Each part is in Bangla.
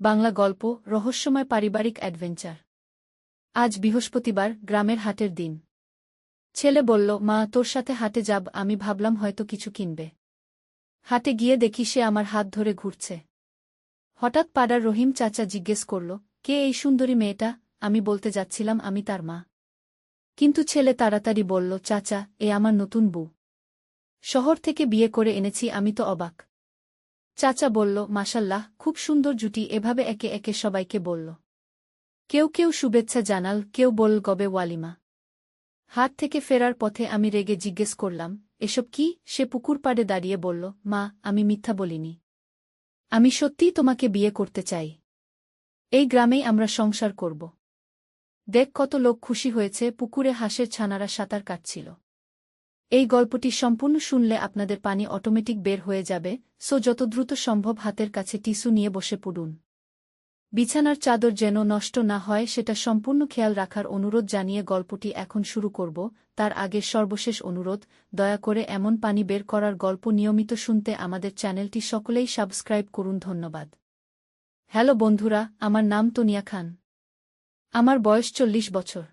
বাংলা গল্প রহস্যময় পারিবারিক অ্যাডভেঞ্চার। আজ বৃহস্পতিবার, গ্রামের হাটের দিন। ছেলে বলল, মা, তোর সাথে হাটে যাব। আমি ভাবলাম হয়তো কিছু কিনবে। হাটে গিয়ে দেখি সে আমার হাত ধরে ঘুরছে। হঠাৎ পাড়ার রহিম চাচা জিজ্ঞেস করল, কে এই সুন্দরী মেয়েটা? আমি বলতে যাচ্ছিলাম আমি তার মা। কিন্তু ছেলে তাড়াতাড়ি বলল, চাচা, এ আমার নতুন বউ। শহর থেকে বিয়ে করে এনেছি। আমি তো অবাক। চাচা বলল, মাশাল্লাহ, খুব সুন্দর জুটি। এভাবে একে একে সবাইকে বলল। কেউ কেউ শুভেচ্ছা জানাল, কেউ বলল গবে ওয়ালিমা। হাট থেকে ফেরার পথে আমি রেগে জিজ্ঞেস করলাম, এসব কি? সে পুকুর পাড়ে দাঁড়িয়ে বলল, মা, আমি মিথ্যা বলিনি। আমি সত্যিই তোমাকে বিয়ে করতে চাই। এই গ্রামেই আমরা সংসার করব। দেখ, কত লোক খুশি হয়েছে। পুকুরে হাঁসের ছানারা সাঁতার কাটছিল। এই গল্পটি সম্পূর্ণ শুনলে আপনাদের পানি অটোমেটিক বের হয়ে যাবে, সো যত দ্রুত সম্ভব হাতের কাছে টিস্যু নিয়ে বসে পড়ুন। বিছানার চাদর যেন নষ্ট না হয় সেটা সম্পূর্ণ খেয়াল রাখার অনুরোধ জানিয়ে গল্পটি এখন শুরু করব। তার আগে সর্বশেষ অনুরোধ, দয়া করে এমন পানি বের করার গল্প নিয়মিত শুনতে আমাদের চ্যানেলটি সকলেই সাবস্ক্রাইব করুন। ধন্যবাদ। হ্যালো বন্ধুরা, আমার নাম তনিয়া খান। আমার বয়স 40 বছর।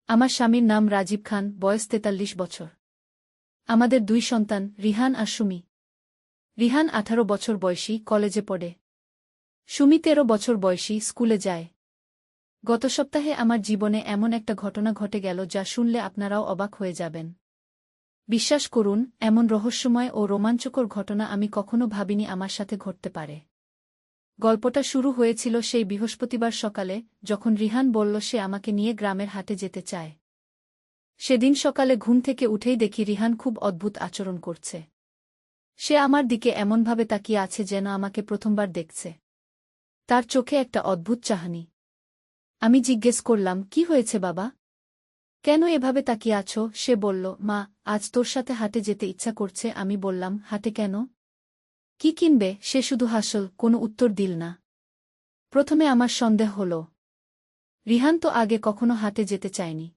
আমার স্বামীর নাম রাজীব খান, বয়স 43 বছর। আমাদের 2 সন্তান, রিহান আর সুমি। রিহান 18 বছর বয়সী, কলেজে পড়ে। সুমি 13 বছর বয়সী, স্কুলে যায়। গত সপ্তাহে আমার জীবনে এমন একটা ঘটনা ঘটে গেল যা শুনলে আপনারাও অবাক হয়ে যাবেন। বিশ্বাস করুন, এমন রহস্যময় ও রোমাঞ্চকর ঘটনা আমি কখনো ভাবিনি আমার সাথে ঘটতে পারে। গল্পটা শুরু হয়েছিল সেই বৃহস্পতিবার সকালে, যখন রিহান বলল সে আমাকে নিয়ে গ্রামের হাটে যেতে চায়। সেদিন সকালে ঘুম থেকে উঠেই দেখি রিহান খুব অদ্ভুত আচরণ করছে। সে আমার দিকে এমনভাবে তাকিয়ে আছে যেন আমাকে প্রথমবার দেখছে। তার চোখে একটা অদ্ভুত চাহনি। আমি জিজ্ঞেস করলাম, কি হয়েছে বাবা? কেন এভাবে তাকিয়ে আছো? সে বলল, মা, আজ তোর সাথে হাটে যেতে ইচ্ছা করছে। আমি বললাম, হাটে কেন? কি কিনবে? সে শুধু হাসল, কোনো উত্তর দিল না। প্রথমে আমার সন্দেহ হল। রিহান তো আগে কখনো হাটে যেতে চায়নি।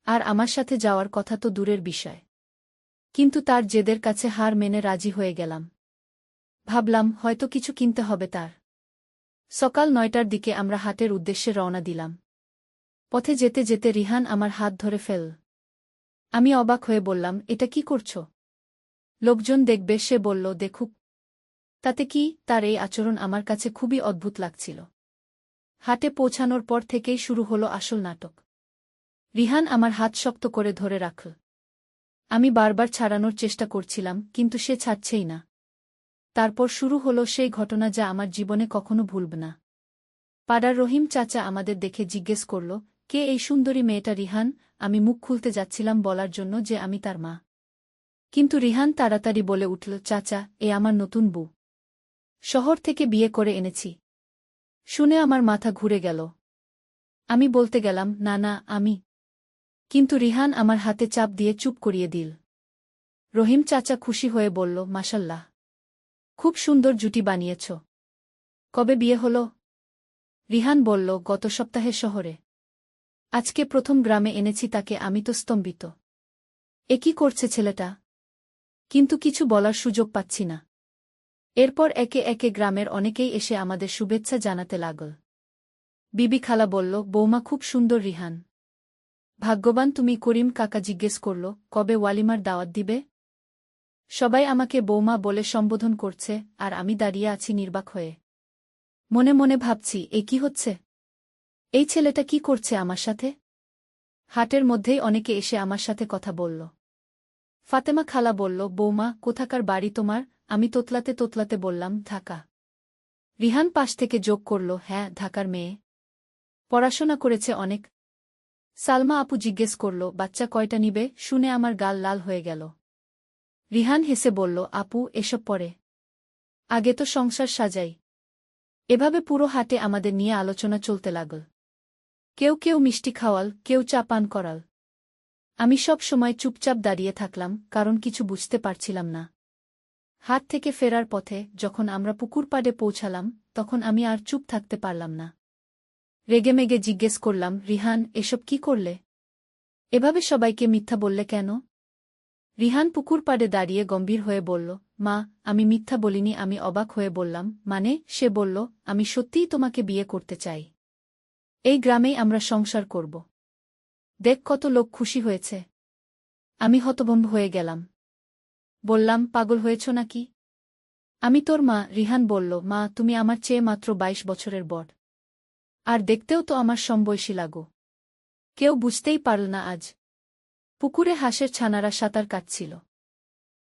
আর আমার সাথে যাওয়ার কথা তো দূরের বিষয়। কিন্তু তার জেদের কাছে হার মেনে রাজি হয়ে গেলাম। ভাবলাম হয়তো কিছু কিনতে হবে তার। সকাল 9টার দিকে আমরা হাটের উদ্দেশ্যে রওনা দিলাম। পথে যেতে যেতে রিহান আমার হাত ধরে ফেল। আমি অবাক হয়ে বললাম, এটা কি করছো? লোকজন দেখবে। সে বলল, দেখুক। তাতে কি? তার এই আচরণ আমার কাছে খুবই অদ্ভুত লাগছিল। হাটে পৌঁছানোর পর থেকেই শুরু হলো আসল নাটক। রিহান আমার হাত শক্ত করে ধরে রাখল। আমি বারবার ছাড়ানোর চেষ্টা করছিলাম, কিন্তু সে ছাড়ছেই না। তারপর শুরু হলো সেই ঘটনা যা আমার জীবনে কখনো ভুলব না। পাড়ার রহিম চাচা আমাদের দেখে জিজ্ঞেস করল, কে এই সুন্দরী মেয়েটা? রিহান। আমি মুখ খুলতে যাচ্ছিলাম বলার জন্য যে আমি তার মা। কিন্তু রিহান তাড়াতাড়ি বলে উঠল, চাচা, এ আমার নতুন বউ। শহর থেকে বিয়ে করে এনেছি। শুনে আমার মাথা ঘুরে গেল। আমি বলতে গেলাম, না না, আমি। কিন্তু রিহান আমার হাতে চাপ দিয়ে চুপ করিয়ে দিল। রহিম চাচা খুশি হয়ে বলল, মাশাল্লাহ, খুব সুন্দর জুটি বানিয়েছ। কবে বিয়ে হলো? রিহান বলল, গত সপ্তাহে শহরে। আজকে প্রথম গ্রামে এনেছি তাকে। আমি তো স্তম্ভিত। এ কি করছে ছেলেটা? কিন্তু কিছু বলার সুযোগ পাচ্ছি না। এরপর একে একে গ্রামের অনেকেই এসে আমাদের শুভেচ্ছা জানাতে লাগল। বিবি খালা বলল, বৌমা খুব সুন্দর। রিহান, ভাগ্যবান তুমি। করিম কাকা জিজ্ঞেস করল, কবে ওয়ালিমার দাওয়াত দিবে? সবাই আমাকে বৌমা বলে সম্বোধন করছে, আর আমি দাঁড়িয়ে আছি নির্বাক হয়ে। মনে মনে ভাবছি, এ কি হচ্ছে? এই ছেলেটা কি করছে আমার সাথে? হাটের মধ্যেই অনেকে এসে আমার সাথে কথা বলল। ফাতেমা খালা বলল, বৌমা, কোথাকার বাড়ি তোমার? আমি তোতলাতে তোতলাতে বললাম, ঢাকা। রিহান পাশ থেকে যোগ করল, হ্যাঁ, ঢাকার মেয়ে। পড়াশোনা করেছে অনেক। সালমা আপু জিজ্ঞেস করল, বাচ্চা কয়টা নিবে? শুনে আমার গাল লাল হয়ে গেল। রিহান হেসে বলল, আপু, এসব পরে। আগে তো সংসার সাজাই। এভাবে পুরো হাটে আমাদের নিয়ে আলোচনা চলতে লাগল। কেউ কেউ মিষ্টি খাওয়াল, কেউ চা পান করাল। আমি সব সময় চুপচাপ দাঁড়িয়ে থাকলাম, কারণ কিছু বুঝতে পারছিলাম না। হাট থেকে ফেরার পথে যখন আমরা পুকুর পাড়ে পৌঁছালাম, তখন আমি আর চুপ থাকতে পারলাম না। রেগেমেগে জিজ্ঞেস করলাম, রিহান, এসব কি করলে? এভাবে সবাইকে মিথ্যা বললে কেন? রিহান পুকুর পাড়ে দাঁড়িয়ে গম্ভীর হয়ে বলল, মা, আমি মিথ্যা বলিনি। আমি অবাক হয়ে বললাম, মানে? সে বলল, আমি সত্যিই তোমাকে বিয়ে করতে চাই। এই গ্রামেই আমরা সংসার করব। দেখ কত লোক খুশি হয়েছে। আমি হতভম্ব হয়ে গেলাম। বললাম, পাগল হয়েছ নাকি? আমি তোর মা। রিহান বলল, মা, তুমি আমার চেয়ে মাত্র 22 বছরের বড়। আর দেখতেও তো আমার সমবয়সী লাগো। কেউ বুঝতেই পারল না আজ। পুকুরে হাঁসের ছানারা সাঁতার কাটছিল।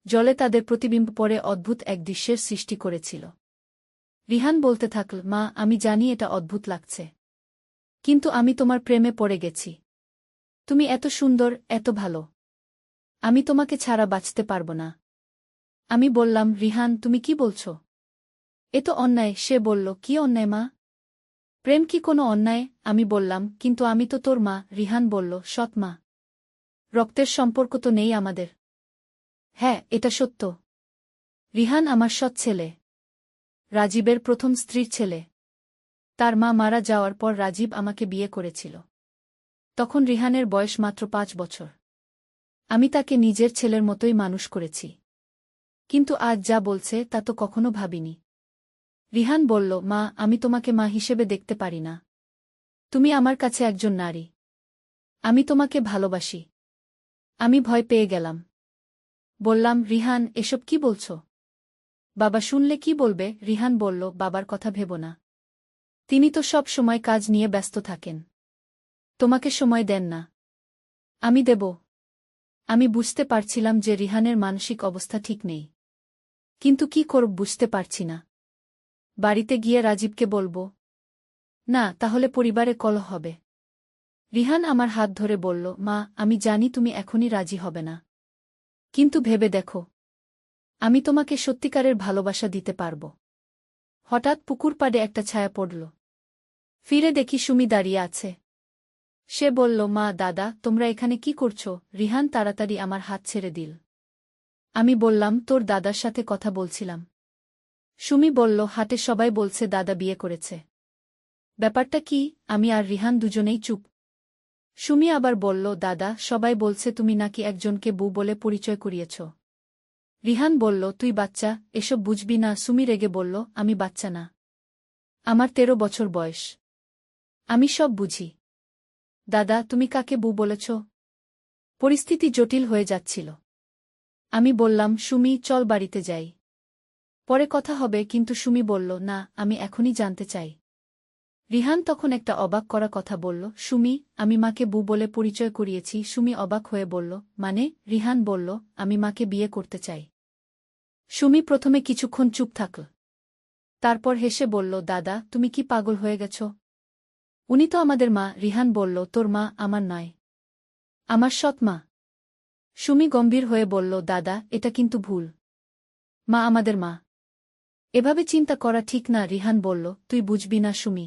জলে তাদের প্রতিবিম্ব পড়ে অদ্ভুত এক দৃশ্যের সৃষ্টি করেছিল। রিহান বলতে থাকল, মা, আমি জানি এটা অদ্ভুত লাগছে। কিন্তু আমি তোমার প্রেমে পড়ে গেছি। তুমি এত সুন্দর, এত ভালো। আমি তোমাকে ছাড়া বাঁচতে পারব না। আমি বললাম, রিহান, তুমি কি বলছ? এ তো অন্যায়। সে বলল, কি অন্যায় মা? প্রেম কি কোনো অন্যায়? আমি বললাম, কিন্তু আমি তো তোর মা। রিহান বলল, সৎ মা। রক্তের সম্পর্ক তো নেই আমাদের। হ্যাঁ, এটা সত্য। রিহান আমার সৎ ছেলে। রাজীবের প্রথম স্ত্রীর ছেলে। তার মা মারা যাওয়ার পর রাজীব আমাকে বিয়ে করেছিল। তখন রিহানের বয়স মাত্র 5 বছর। আমি তাকে নিজের ছেলের মতোই মানুষ করেছি। কিন্তু আজ যা বলছে তা তো কখনো ভাবিনি। রিহান বলল, মা, আমি তোমাকে মা হিসেবে দেখতে পারি না। তুমি আমার কাছে একজন নারী। আমি তোমাকে ভালোবাসি। আমি ভয় পেয়ে গেলাম। বললাম, রিহান, এসব কি বলছ? বাবা শুনলে কি বলবে? রিহান বলল, বাবার কথা ভেবো না। তিনি তো সব সময় কাজ নিয়ে ব্যস্ত থাকেন। তোমাকে সময় দেন না। আমি দেব। আমি বুঝতে পারছিলাম যে রিহানের মানসিক অবস্থা ঠিক নেই। কিন্তু কি করব বুঝতে পারছি না। বাড়িতে গিয়ে রাজীবকে বলবো? না, তাহলে পরিবারে কলহ হবে। রিহান আমার হাত ধরে বলল, মা, আমি জানি তুমি এখনই রাজি হবে না। কিন্তু ভেবে দেখো। আমি তোমাকে সত্যিকারের ভালোবাসা দিতে পারব। হঠাৎ পুকুর পাড়ে একটা ছায়া পড়ল। ফিরে দেখি সুমি দাঁড়িয়ে আছে। সে বলল, মা, দাদা, তোমরা এখানে কি করছো? রিহান তাড়াতাড়ি আমার হাত ছেড়ে দিল। আমি বললাম, তোর দাদার সাথে কথা বলছিলাম। সুমি বলল, হাটে সবাই বলছে দাদা বিয়ে করেছে। ব্যাপারটা কি? আমি আর রিহান দুজনেই চুপ। সুমি আবার বলল, দাদা, সবাই বলছে তুমি নাকি একজনকে বউ বলে পরিচয় করিয়েছ। রিহান বলল, তুই বাচ্চা, এসব বুঝবি না। সুমি রেগে বলল, আমি বাচ্চা না। আমার 13 বছর বয়স। আমি সব বুঝি। দাদা, তুমি কাকে বউ বলেছ? পরিস্থিতি জটিল হয়ে যাচ্ছিল। আমি বললাম, সুমি, চল বাড়িতে যাই। পরে কথা হবে। কিন্তু সুমি বলল, না, আমি এখনই জানতে চাই। রিহান তখন একটা অবাক করা কথা বলল, সুমি, আমি মাকে বউ বলে পরিচয় করিয়েছি। সুমি অবাক হয়ে বলল, মানে? রিহান বলল, আমি মাকে বিয়ে করতে চাই। সুমি প্রথমে কিছুক্ষণ চুপ থাকল। তারপর হেসে বলল, দাদা, তুমি কি পাগল হয়ে গেছ? উনি তো আমাদের মা। রিহান বলল, তোর মা আমার নয়। আমার সৎ মা। সুমি গম্ভীর হয়ে বলল, দাদা, এটা কিন্তু ভুল। মা আমাদের মা। এভাবে চিন্তা করা ঠিক না। রিহান বলল, তুই বুঝবি না সুমি।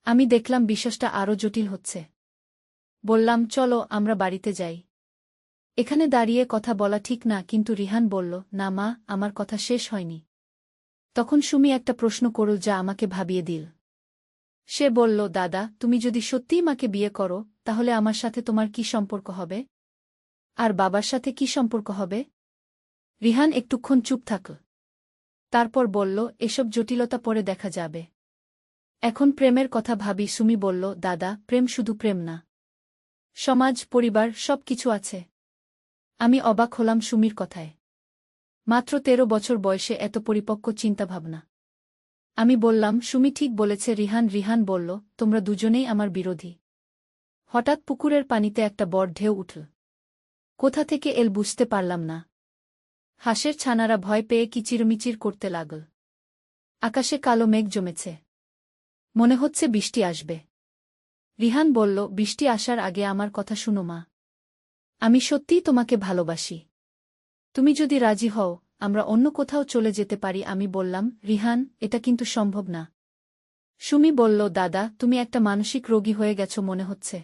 আমি দেখলাম বিশ্বাসটা আরও জটিল হচ্ছে। বললাম, চলো আমরা বাড়িতে যাই। এখানে দাঁড়িয়ে কথা বলা ঠিক না। কিন্তু রিহান বলল, না মা, আমার কথা শেষ হয়নি। তখন সুমি একটা প্রশ্ন করল যা আমাকে ভাবিয়ে দিল। সে বলল, দাদা, তুমি যদি সত্যিই মাকে বিয়ে করো, তাহলে আমার সাথে তোমার কি সম্পর্ক হবে? আর বাবার সাথে কি সম্পর্ক হবে? রিহান একটুক্ষণ চুপ থাকল। তারপর বলল, এসব জটিলতা পরে দেখা যাবে। এখন প্রেমের কথা ভাবি। সুমি বলল, দাদা, প্রেম শুধু প্রেম না। সমাজ, পরিবার, সব কিছু আছে। আমি অবাক হলাম সুমির কথায়। মাত্র 13 বছর বয়সে এত পরিপক্ক চিন্তাভাবনা। আমি বললাম, সুমি ঠিক বলেছে। রিহান বলল, তোমরা দুজনেই আমার বিরোধী। হঠাৎ পুকুরের পানিতে একটা বড় ঢেউ উঠল। কোথা থেকে এল বুঝতে পারলাম না। হাঁসের ছানারা ভয় পেয়ে কিচিরমিচির করতে লাগল। আকাশে কালো মেঘ জমেছে। মনে হচ্ছে বৃষ্টি আসবে। রিহান বলল, বৃষ্টি আসার আগে আমার কথা শুনো মা। আমি সত্যিই তোমাকে ভালোবাসি। তুমি যদি রাজি হও, আমরা অন্য কোথাও চলে যেতে পারি। আমি বললাম, রিহান, এটা কিন্তু সম্ভব না। সুমি বলল, দাদা, তুমি একটা মানসিক রোগী হয়ে গেছো মনে হচ্ছে।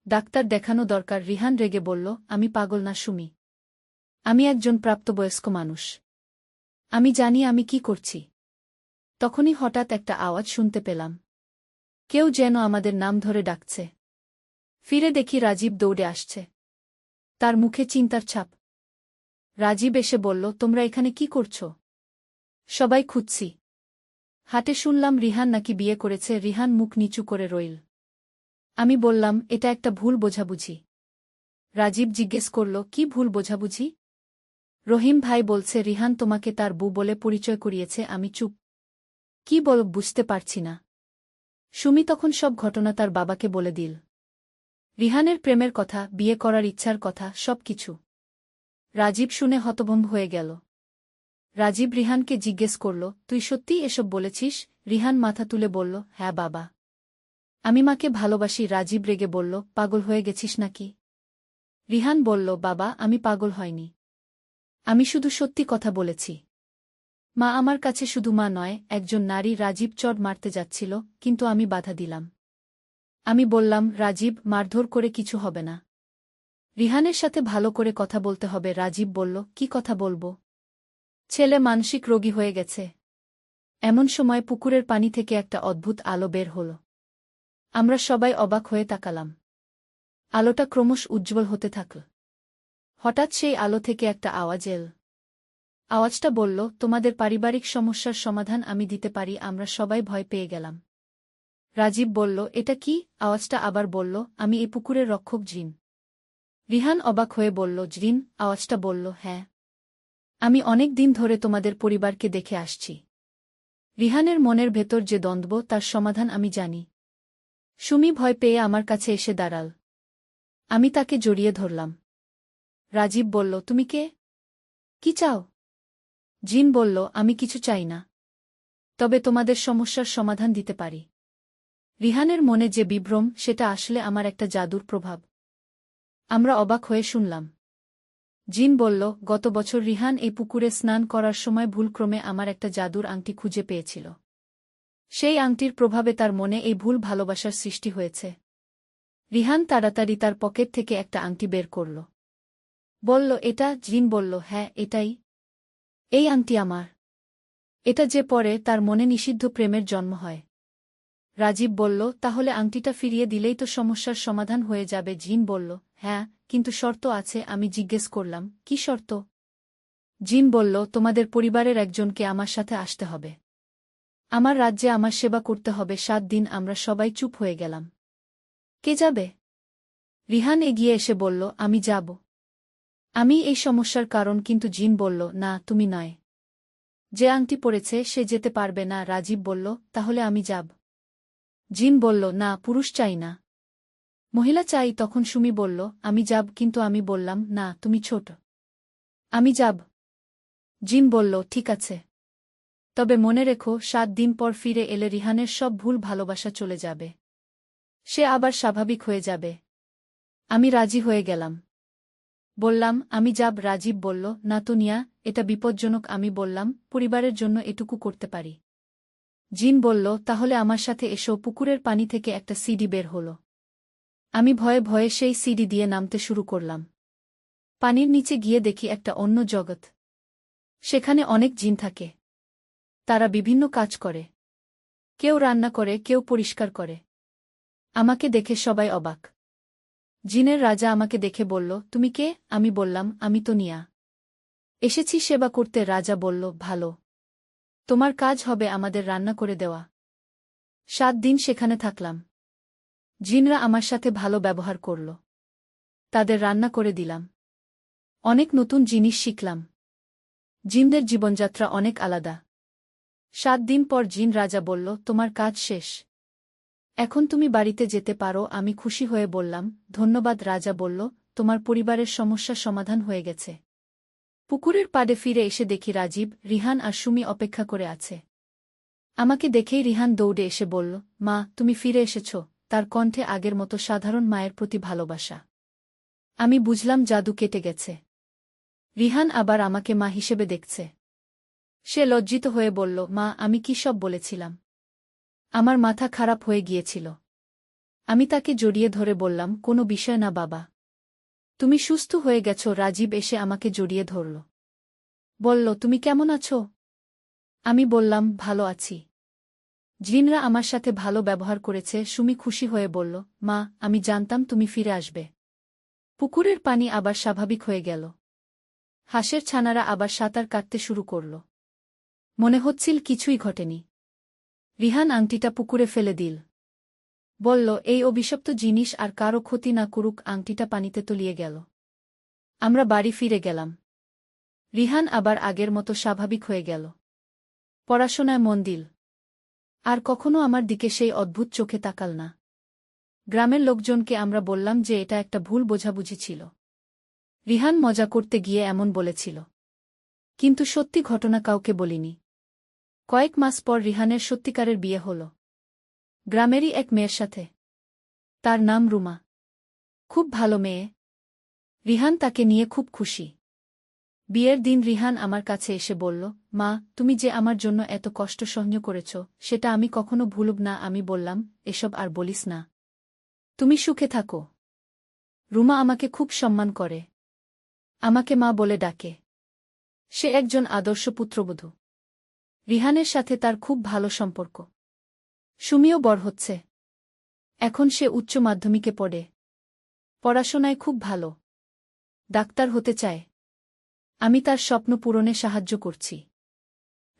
ডাক্তার দেখানো দরকার। রিহান রেগে বলল, আমি পাগল না সুমি। আমি একজন প্রাপ্তবয়স্ক মানুষ। আমি জানি আমি কি করছি। তখনই হঠাৎ একটা আওয়াজ শুনতে পেলাম। কেউ যেন আমাদের নাম ধরে ডাকছে। ফিরে দেখি রাজীব দৌড়ে আসছে। তার মুখে চিন্তার ছাপ। রাজীব এসে বলল, তোমরা এখানে কি করছ? সবাই খুঁজছি। হাটে শুনলাম রিহান নাকি বিয়ে করেছে। রিহান মুখ নিচু করে রইল। আমি বললাম, এটা একটা ভুল বোঝাবুঝি। রাজীব জিজ্ঞেস করল, কি ভুল বোঝাবুঝি? রহিম ভাই বলছে রিহান তোমাকে তার বউ বলে পরিচয় করিয়েছে। আমি চুপ। কি বল বুঝতে পারছি না। সুমি তখন সব ঘটনা তার বাবাকে বলে দিল। রিহানের প্রেমের কথা, বিয়ে করার ইচ্ছার কথা, সব কিছু। রাজীব শুনে হতভম্ব হয়ে গেল। রাজীব রিহানকে জিজ্ঞেস করল, তুই সত্যিই এসব বলেছিস? রিহান মাথা তুলে বলল, হ্যাঁ বাবা। আমি মাকে ভালোবাসি। রাজীব রেগে বলল, পাগল হয়ে গেছিস নাকি? রিহান বলল, বাবা আমি পাগল হয়নি। আমি শুধু সত্যি কথা বলেছি। মা আমার কাছে শুধু মা নয়, একজন নারী। রাজীব চড় মারতে যাচ্ছিল, কিন্তু আমি বাধা দিলাম। আমি বললাম, রাজীব মারধর করে কিছু হবে না। রিহানের সাথে ভালো করে কথা বলতে হবে। রাজীব বলল, কি কথা বলবো? ছেলে মানসিক রোগী হয়ে গেছে। এমন সময় পুকুরের পানি থেকে একটা অদ্ভুত আলো বের হল। আমরা সবাই অবাক হয়ে তাকালাম। আলোটা ক্রমশ উজ্জ্বল হতে থাকল। হঠাৎ সেই আলো থেকে একটা আওয়াজ এল। আওয়াজটা বলল, তোমাদের পারিবারিক সমস্যার সমাধান আমি দিতে পারি। আমরা সবাই ভয় পেয়ে গেলাম। রাজীব বলল, এটা কি? আওয়াজটা আবার বলল, আমি এই পুকুরের রক্ষক জিন। রিহান অবাক হয়ে বলল, জিন? আওয়াজটা বলল, হ্যাঁ। আমি অনেক দিন ধরে তোমাদের পরিবারকে দেখে আসছি। রিহানের মনের ভেতর যে দ্বন্দ্ব, তার সমাধান আমি জানি। সুমি ভয় পেয়ে আমার কাছে এসে দাঁড়াল। আমি তাকে জড়িয়ে ধরলাম। রাজীব বলল, তুমি কে? কি চাও? জিন বলল, আমি কিছু চাই না। তবে তোমাদের সমস্যার সমাধান দিতে পারি। রিহানের মনে যে বিভ্রম, সেটা আসলে আমার একটা জাদুর প্রভাব। আমরা অবাক হয়ে শুনলাম। জিন বলল, গত বছর রিহান এই পুকুরে স্নান করার সময় ভুলক্রমে আমার একটা জাদুর আংটি খুঁজে পেয়েছিল। সেই আংটির প্রভাবে তার মনে এই ভুল ভালোবাসার সৃষ্টি হয়েছে। রিহান তাড়াতাড়ি তার পকেট থেকে একটা আংটি বের করল। বলল, এটা? জিন বলল, হ্যাঁ এটাই। এই আংটি আমার। এটা যে পরে, তার মনে নিষিদ্ধ প্রেমের জন্ম হয়। রাজীব বলল, তাহলে আংটিটা ফিরিয়ে দিলেই তো সমস্যার সমাধান হয়ে যাবে। জিন বলল, হ্যাঁ, কিন্তু শর্ত আছে। আমি জিজ্ঞেস করলাম, কি শর্ত? জিন বলল, তোমাদের পরিবারের একজনকে আমার সাথে আসতে হবে। আমার রাজ্যে আমার সেবা করতে হবে 7 দিন। আমরা সবাই চুপ হয়ে গেলাম। কে যাবে? রিহান এগিয়ে এসে বলল, আমি যাব। আমি এই সমস্যার কারণ। কিন্তু জিন বলল, না তুমি নয়। যে আংটি পড়েছে সে যেতে পারবে না। রাজীব বলল, তাহলে আমি যাব। জিন বলল, না, পুরুষ চাই না, মহিলা চাই। তখন সুমি বলল, আমি যাব। কিন্তু আমি বললাম, না, তুমি ছোট, আমি যাব। জিন বলল, ঠিক আছে। তবে মনে রেখো, 7 দিন পর ফিরে এলে রিহানের সব ভুল ভালোবাসা চলে যাবে। সে আবার স্বাভাবিক হয়ে যাবে। আমি রাজি হয়ে গেলাম। বললাম, আমি যাব। রাজীব বলল, না তোনিয়া, এটা বিপজ্জনক। আমি বললাম, পরিবারের জন্য এটুকু করতে পারি। জিন বলল, তাহলে আমার সাথে এসো। পুকুরের পানি থেকে একটা সিডি বের হল। আমি ভয়ে ভয়ে সেই সিডি দিয়ে নামতে শুরু করলাম। পানির নিচে গিয়ে দেখি একটা অন্য জগৎ। সেখানে অনেক জিন থাকে। তারা বিভিন্ন কাজ করে। কেউ রান্না করে, কেউ পরিষ্কার করে। আমাকে দেখে সবাই অবাক। জিনের রাজা আমাকে দেখে বলল, তুমি কে? আমি বললাম, আমি তোনিয়া। এসেছি সেবা করতে। রাজা বলল, ভালো। তোমার কাজ হবে আমাদের রান্না করে দেওয়া। 7 দিন সেখানে থাকলাম। জিনরা আমার সাথে ভালো ব্যবহার করল। তাদের রান্না করে দিলাম। অনেক নতুন জিনিস শিখলাম। জিনদের জীবনযাত্রা অনেক আলাদা। 7 দিন পর জিন রাজা বলল, তোমার কাজ শেষ। এখন তুমি বাড়িতে যেতে পারো। আমি খুশি হয়ে বললাম, ধন্যবাদ। রাজা বলল, তোমার পরিবারের সমস্যা সমাধান হয়ে গেছে। পুকুরের পাড়ে ফিরে এসে দেখি রাজীব, রিহান আর সুমি অপেক্ষা করে আছে। আমাকে দেখেই রিহান দৌড়ে এসে বলল, মা, তুমি ফিরে এসেছ। তার কণ্ঠে আগের মতো সাধারণ মায়ের প্রতি ভালোবাসা। আমি বুঝলাম জাদু কেটে গেছে। রিহান আবার আমাকে মা হিসেবে দেখছে। সে লজ্জিত হয়ে বলল, মা, আমি কি সব বলেছিলাম? আমার মাথা খারাপ হয়ে গিয়েছিল। আমি তাকে জড়িয়ে ধরে বললাম, কোনো বিষয় না বাবা। তুমি সুস্থ হয়ে গেছ। রাজীব এসে আমাকে জড়িয়ে ধরল। বলল, তুমি কেমন আছো? আমি বললাম, ভালো আছি। জিনরা আমার সাথে ভালো ব্যবহার করেছে। সুমি খুশি হয়ে বলল, মা, আমি জানতাম তুমি ফিরে আসবে। পুকুরের পানি আবার স্বাভাবিক হয়ে গেল। হাঁসের ছানারা আবার সাঁতার কাটতে শুরু করল। মনে হচ্ছিল কিছুই ঘটেনি। রিহান আংটিটা পুকুরে ফেলে দিল। বলল, এই অভিশপ্ত জিনিস আর কারো ক্ষতি না করুক। আংটিটা পানিতে তলিয়ে গেল। আমরা বাড়ি ফিরে গেলাম। রিহান আবার আগের মতো স্বাভাবিক হয়ে গেল। পড়াশোনায় মন দিল। আর কখনো আমার দিকে সেই অদ্ভুত চোখে তাকাল না। গ্রামের লোকজনকে আমরা বললাম যে এটা একটা ভুল বোঝাবুঝি ছিল। রিহান মজা করতে গিয়ে এমন বলেছিল। কিন্তু সত্যি ঘটনা কাউকে বলিনি। কয়েক মাস পর রিহানের সত্যিকারের বিয়ে হল। গ্রামেরই এক মেয়ের সাথে। তার নাম রুমা। খুব ভালো মেয়ে। রিহান তাকে নিয়ে খুব খুশি। বিয়ের দিন রিহান আমার কাছে এসে বলল, মা, তুমি যে আমার জন্য এত কষ্ট সহ্য করেছ সেটা আমি কখনো ভুলব না। আমি বললাম, এসব আর বলিস না। তুমি সুখে থাকো। রুমা আমাকে খুব সম্মান করে। আমাকে মা বলে ডাকে। সে একজন আদর্শ পুত্রবধূ। রিহানের সাথে তার খুব ভালো সম্পর্ক। সুমিও বড় হচ্ছে। এখন সে উচ্চ মাধ্যমিকে পড়ে। পড়াশোনায় খুব ভালো। ডাক্তার হতে চায়। আমি তার স্বপ্ন পূরণে সাহায্য করছি।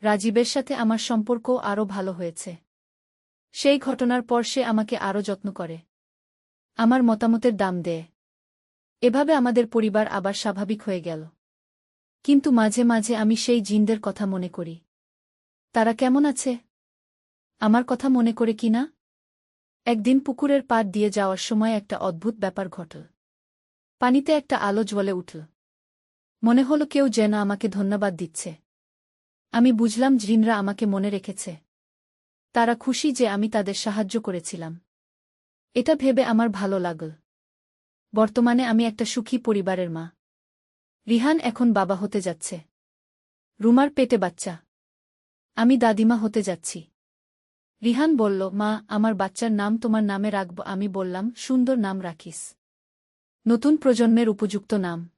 রাজীবের সাথে আমার সম্পর্কও আরও ভালো হয়েছে। সেই ঘটনার পর সে আমাকে আরও যত্ন করে। আমার মতামতের দাম দেয়। এভাবে আমাদের পরিবার আবার স্বাভাবিক হয়ে গেল। কিন্তু মাঝে মাঝে আমি সেই জিনদের কথা মনে করি। তারা কেমন আছে? আমার কথা মনে করে কি না? একদিন পুকুরের পাড় দিয়ে যাওয়ার সময় একটা অদ্ভুত ব্যাপার ঘটল। পানিতে একটা আলো জ্বলে উঠল। মনে হলো কেউ যেন আমাকে ধন্যবাদ দিচ্ছে। আমি বুঝলাম জিনরা আমাকে মনে রেখেছে। তারা খুশি যে আমি তাদের সাহায্য করেছিলাম। এটা ভেবে আমার ভালো লাগল। বর্তমানে আমি একটা সুখী পরিবারের মা। রিহান এখন বাবা হতে যাচ্ছে। রুমার পেটে বাচ্চা। আমি দাদিমা হতে যাচ্ছি। রিহান বলল, মা, আমার বাচ্চার নাম তোমার নামে রাখব। আমি বললাম, সুন্দর নাম রাখিস। নতুন প্রজন্মের উপযুক্ত নাম।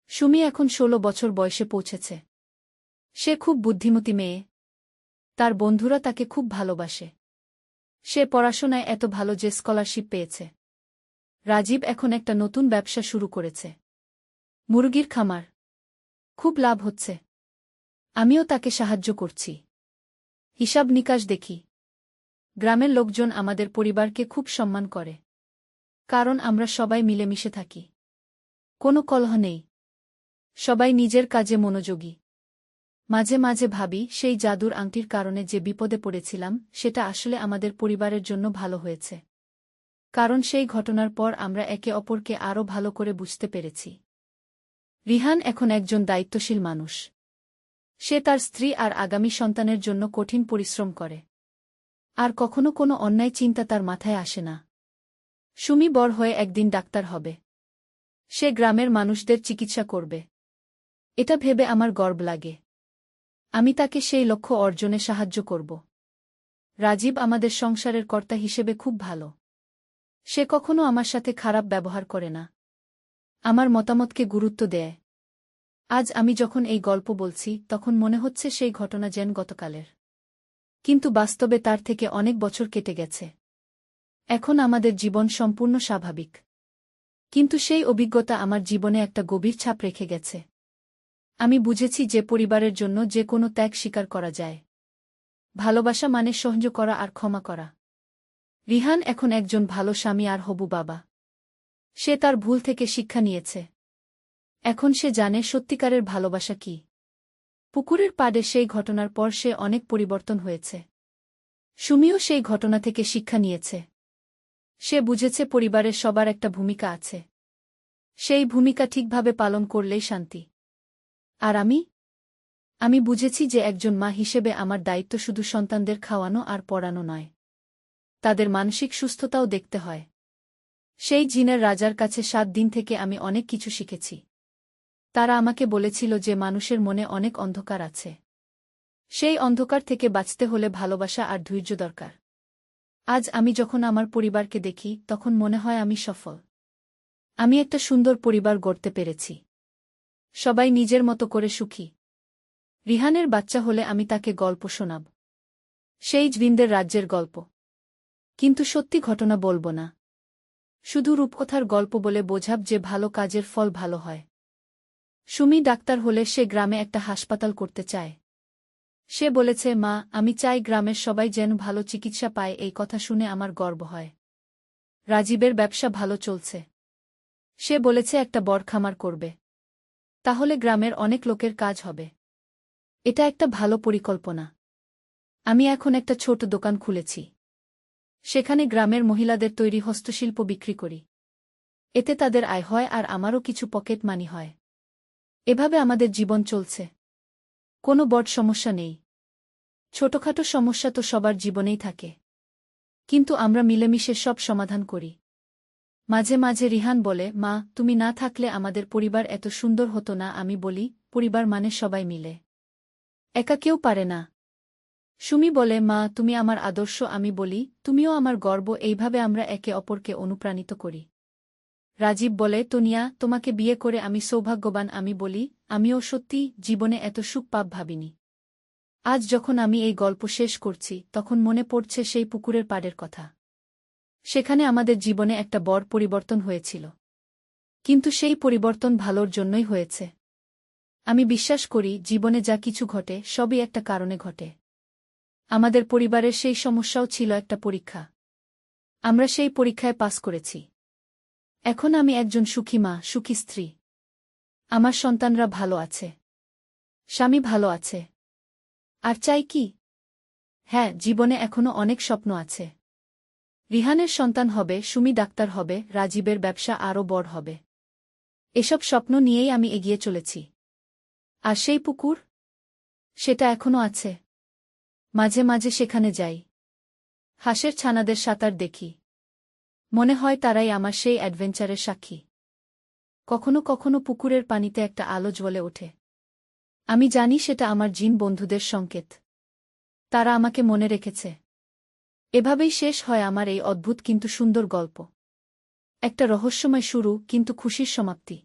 সুমি এখন 16 বছর বয়সে পৌঁছেছে। সে খুব বুদ্ধিমতী মেয়ে। তার বন্ধুরা তাকে খুব ভালোবাসে। সে পড়াশোনায় এত ভালো যে স্কলারশিপ পেয়েছে। রাজীব এখন একটা নতুন ব্যবসা শুরু করেছে। মুরগির খামার। খুব লাভ হচ্ছে। আমিও তাকে সাহায্য করছি। হিসাব নিকাশ দেখি। গ্রামের লোকজন আমাদের পরিবারকে খুব সম্মান করে। কারণ আমরা সবাই মিলেমিশে থাকি। কোনো কলহ নেই। সবাই নিজের কাজে মনোযোগী। মাঝে মাঝে ভাবি, সেই জাদুর আংটির কারণে যে বিপদে পড়েছিলাম সেটা আসলে আমাদের পরিবারের জন্য ভালো হয়েছে। কারণ সেই ঘটনার পর আমরা একে অপরকে আরও ভালো করে বুঝতে পেরেছি। রিহান এখন একজন দায়িত্বশীল মানুষ। সে তার স্ত্রী আর আগামী সন্তানের জন্য কঠিন পরিশ্রম করে। আর কখনো কোনো অন্যায় চিন্তা তার মাথায় আসে না। সুমি বড় হয়ে একদিন ডাক্তার হবে। সে গ্রামের মানুষদের চিকিৎসা করবে। এটা ভেবে আমার গর্ব লাগে। আমি তাকে সেই লক্ষ্য অর্জনে সাহায্য করব। রাজীব আমাদের সংসারের কর্তা হিসেবে খুব ভালো। সে কখনো আমার সাথে খারাপ ব্যবহার করে না। আমার মতামতকে গুরুত্ব দেয়। আজ আমি যখন এই গল্প বলছি তখন মনে হচ্ছে সেই ঘটনা যেন গতকালের। কিন্তু বাস্তবে তার থেকে অনেক বছর কেটে গেছে। এখন আমাদের জীবন সম্পূর্ণ স্বাভাবিক। কিন্তু সেই অভিজ্ঞতা আমার জীবনে একটা গভীর ছাপ রেখে গেছে। আমি বুঝেছি যে পরিবারের জন্য যে কোনো ত্যাগ স্বীকার করা যায়। ভালোবাসা মানে সহ্য করা আর ক্ষমা করা। রিহান এখন একজন ভালো স্বামী আর হবু বাবা। সে তার ভুল থেকে শিক্ষা নিয়েছে। এখন সে জানে সত্যিকারের ভালোবাসা কি। পুকুরের পাড়ে সেই ঘটনার পর সে অনেক পরিবর্তন হয়েছে। সুমিও সেই ঘটনা থেকে শিক্ষা নিয়েছে। সে বুঝেছে পরিবারের সবার একটা ভূমিকা আছে। সেই ভূমিকা ঠিকভাবে পালন করলেই শান্তি। আর আমি বুঝেছি যে একজন মা হিসেবে আমার দায়িত্ব শুধু সন্তানদের খাওয়ানো আর পড়ানো নয়। তাদের মানসিক সুস্থতাও দেখতে হয়। সেই জিনের রাজার কাছে 7 দিন থেকে আমি অনেক কিছু শিখেছি। তারা আমাকে বলেছিল যে মানুষের মনে অনেক অন্ধকার আছে। সেই অন্ধকার থেকে বাঁচতে হলে ভালোবাসা আর ধৈর্য দরকার। আজ আমি যখন আমার পরিবারকে দেখি তখন মনে হয় আমি সফল। আমি একটা সুন্দর পরিবার গড়তে পেরেছি। সবাই নিজের মতো করে সুখী। রিহানের বাচ্চা হলে আমি তাকে গল্প শোনাব। সেই জিনদের রাজ্যের গল্প। কিন্তু সত্যি ঘটনা বলবো না। শুধু রূপকথার গল্প বলে বোঝাব যে ভালো কাজের ফল ভালো হয়। সুমি ডাক্তার হলে সে গ্রামে একটা হাসপাতাল করতে চায়। সে বলেছে, মা, আমি চাই গ্রামের সবাই যেন ভালো চিকিৎসা পায়। এই কথা শুনে আমার গর্ব হয়। রাজীবের ব্যবসা ভালো চলছে। সে বলেছে একটা বড় খামার করবে। তাহলে গ্রামের অনেক লোকের কাজ হবে। এটা একটা ভালো পরিকল্পনা। আমি এখন একটা ছোট দোকান খুলেছি। সেখানে গ্রামের মহিলাদের তৈরি হস্তশিল্প বিক্রি করি। এতে তাদের আয় হয় আর আমারও কিছু পকেট মানি হয়। এভাবে আমাদের জীবন চলছে। কোনো বড় সমস্যা নেই। ছোটখাটো সমস্যা তো সবার জীবনেই থাকে, কিন্তু আমরা মিলেমিশে সব সমাধান করি। মাঝে মাঝে রিহান বলে, মা, তুমি না থাকলে আমাদের পরিবার এত সুন্দর হতো না। আমি বলি, পরিবার মানে সবাই মিলে, একা কেউ পারে না। সুমি বলে, মা, তুমি আমার আদর্শ। আমি বলি, তুমিও আমার গর্ব। এইভাবে আমরা একে অপরকে অনুপ্রাণিত করি। রাজীব বলে, তোনিয়া, তোমাকে বিয়ে করে আমি সৌভাগ্যবান। আমি বলি, আমিও সত্যি জীবনে এত সুখ পাব ভাবিনি। আজ যখন আমি এই গল্প শেষ করছি, তখন মনে পড়ছে সেই পুকুরের পাড়ের কথা। সেখানে আমাদের জীবনে একটা বড় পরিবর্তন হয়েছিল, কিন্তু সেই পরিবর্তন ভালোর জন্যই হয়েছে। আমি বিশ্বাস করি, জীবনে যা কিছু ঘটে সবই একটা কারণে ঘটে। আমাদের পরিবারের সেই সমস্যাও ছিল একটা পরীক্ষা। আমরা সেই পরীক্ষায় পাস করেছি। এখন আমি একজন সুখী মা, সুখী স্ত্রী। আমার সন্তানরা ভালো আছে, স্বামী ভালো আছে। আর চাই কি? হ্যাঁ, জীবনে এখনো অনেক স্বপ্ন আছে। রিহানের সন্তান হবে, সুমি ডাক্তার হবে, রাজীবের ব্যবসা আরও বড় হবে। এসব স্বপ্ন নিয়েই আমি এগিয়ে চলেছি। আর সেই পুকুর, সেটা এখনো আছে। মাঝে মাঝে সেখানে যাই। হাঁসের ছানাদের সাঁতার দেখি। মনে হয় তারাই আমার সেই অ্যাডভেঞ্চারের সাক্ষী। কখনো কখনো পুকুরের পানিতে একটা আলো জ্বলে ওঠে। আমি জানি সেটা আমার জিন বন্ধুদের সংকেত। তারা আমাকে মনে রেখেছে। এভাবেই শেষ হয় আমার এই অদ্ভুত কিন্তু সুন্দর গল্প। একটা রহস্যময় শুরু, কিন্তু খুশির সমাপ্তি।